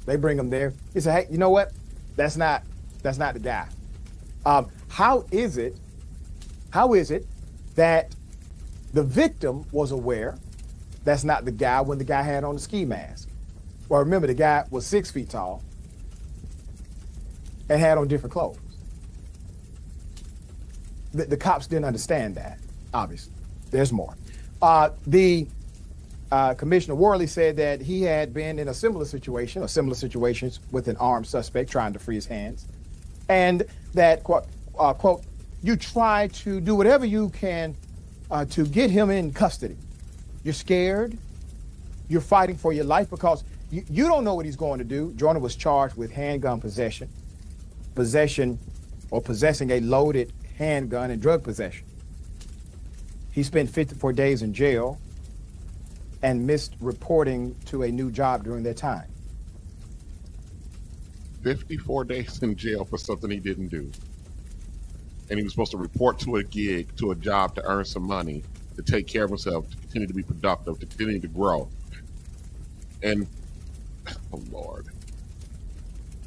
They bring him there. He said, hey, you know what? That's not the guy. How is it that the victim was aware that's not the guy when the guy had on the ski mask? Well, remember, the guy was 6 feet tall and had on different clothes. The cops didn't understand that, obviously. There's more. Commissioner Worley said that he had been in a similar situation, or similar situations, with an armed suspect trying to free his hands, and that, quote, you try to do whatever you can to get him in custody. You're scared. You're fighting for your life because you don't know what he's going to do. Joyner was charged with handgun possession or possessing a loaded handgun, and drug possession. He spent 54 days in jail and missed reporting to a new job during that time. 54 days in jail for something he didn't do. And he was supposed to report to a gig, to a job, to earn some money, to take care of himself, to continue to be productive, to continue to grow. And, oh Lord.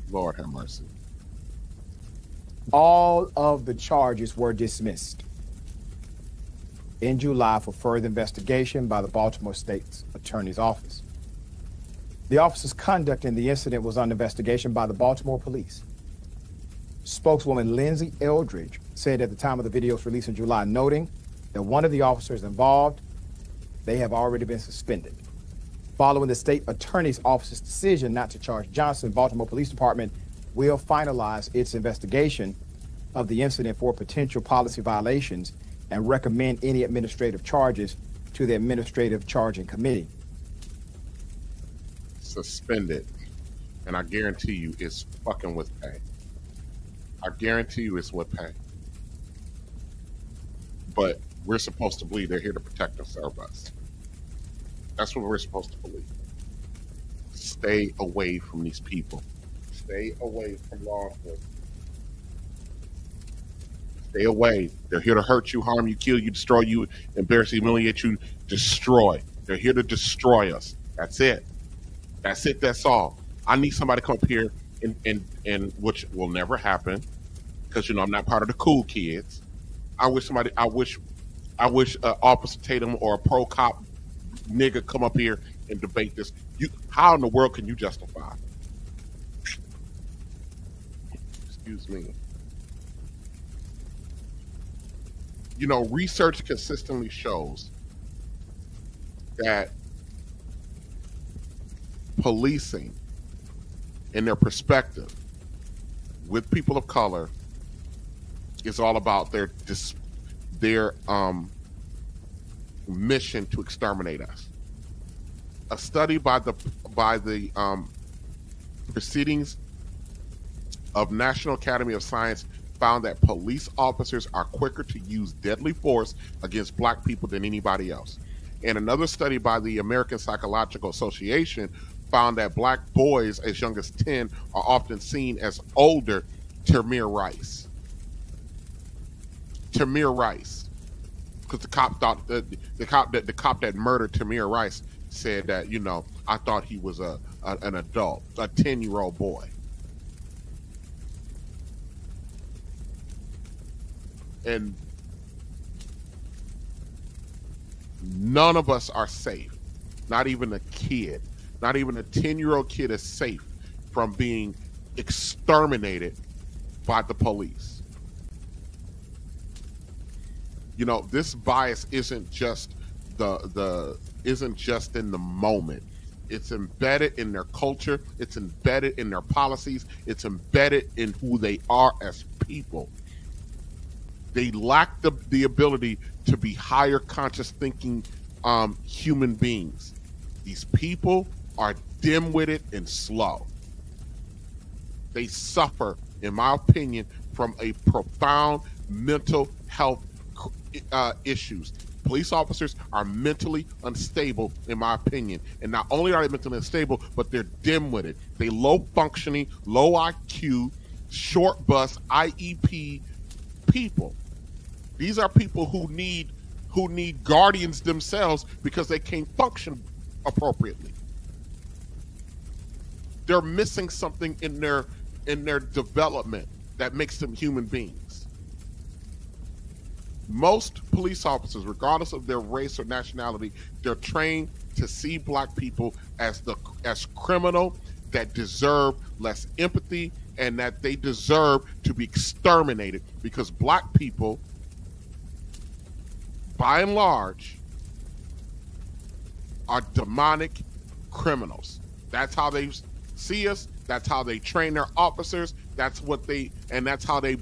Lord have mercy. All of the charges were dismissed in July for further investigation by the Baltimore State Attorney's Office. The officer's conduct in the incident was under investigation by the Baltimore police. Spokeswoman Lindsay Eldridge said at the time of the video's release in July, noting that one of the officers involved, they have already been suspended. Following the state attorney's office's decision not to charge Johnson, Baltimore Police Department will finalize its investigation of the incident for potential policy violations and recommend any administrative charges to the Administrative Charging Committee. Suspended. And I guarantee you it's fucking with pay. I guarantee you it's with pay. But we're supposed to believe they're here to protect and serve us. That's what we're supposed to believe. Stay away from these people. Stay away from law enforcement. Stay away. They're here to hurt you, harm you, kill you, destroy you, embarrass you, humiliate you, destroy. They're here to destroy us. That's it. That's it. That's all. I need somebody to come up here and which will never happen because, you know, I'm not part of the cool kids. I wish Officer Tatum or a pro cop nigga come up here and debate this. How in the world can you justify? Excuse me. You know, research consistently shows that policing in their perspective with people of color is all about their mission to exterminate us. A study by the proceedings of National Academy of Science found that police officers are quicker to use deadly force against black people than anybody else. And another study by the American Psychological Association found that black boys as young as 10 are often seen as older Tamir Rice. Tamir Rice. Because the cop thought the cop that murdered Tamir Rice said that, you know, I thought he was an adult, a 10-year-old boy. And none of us are safe. Not even a kid. Not even a 10-year-old kid is safe from being exterminated by the police. You know, this bias isn't just isn't just in the moment. It's embedded in their culture. It's embedded in their policies. It's embedded in who they are as people. They lack the ability to be higher conscious thinking human beings. These people are dim-witted and slow. They suffer, in my opinion, from a profound mental health issues. Police officers are mentally unstable, in my opinion. And not only are they mentally unstable, but they're dim-witted. They low-functioning, low IQ, short bus, IEP people. These are people who need guardians themselves because they can't function appropriately. they're missing something in their development that makes them human beings. Most police officers, regardless of their race or nationality, they're trained to see black people as criminal that deserve less empathy and that they deserve to be exterminated, because black people, by and large, are demonic criminals. That's how they see us. That's how they train their officers. That's how they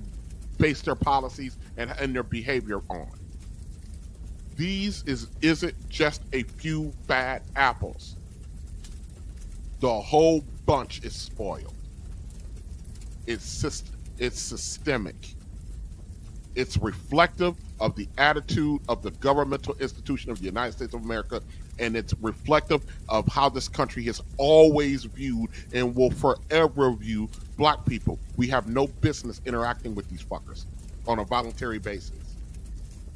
base their policies and their behavior on. These isn't just a few bad apples. The whole bunch is spoiled. It's systemic. It's reflective of the attitude of the governmental institution of the United States of America, and it's reflective of how this country has always viewed and will forever view black people. We have no business interacting with these fuckers on a voluntary basis.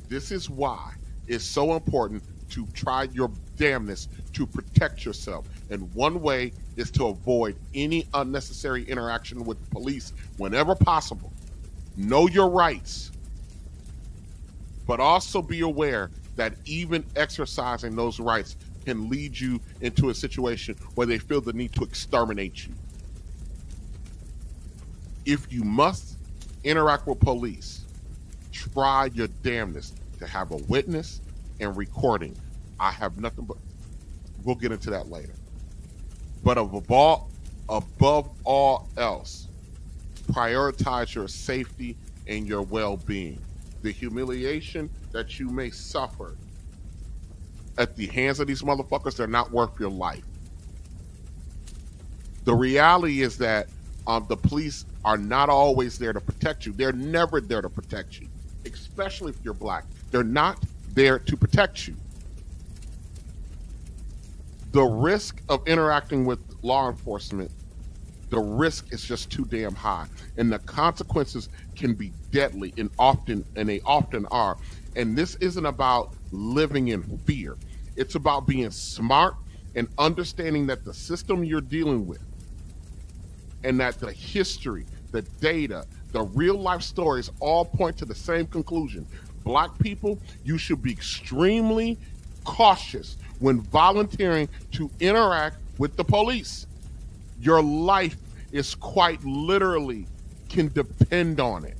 This is why it's so important to try your damnness to protect yourself. And one way is to avoid any unnecessary interaction with police whenever possible. Know your rights, but also be aware that even exercising those rights can lead you into a situation where they feel the need to exterminate you. If you must interact with police, try your damnness to have a witness and recording. I have nothing but, we'll get into that later. But above all else, prioritize your safety and your well-being. The humiliation that you may suffer at the hands of these motherfuckers, they're not worth your life. The reality is that the police are not always there to protect you. They're never there to protect you, especially if you're black. They're not there to protect you. The risk of interacting with law enforcement, the risk is just too damn high, and the consequences can be deadly, and they often are. And this isn't about living in fear. It's about being smart and understanding that the system you're dealing with, and that the history, the data, the real life stories all point to the same conclusion. Black people, you should be extremely cautious when volunteering to interact with the police. Your life is quite literally can depend on it.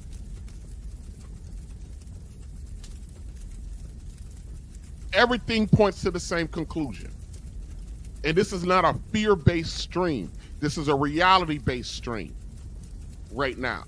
Everything points to the same conclusion. And this is not a fear-based stream. This is a reality-based stream right now.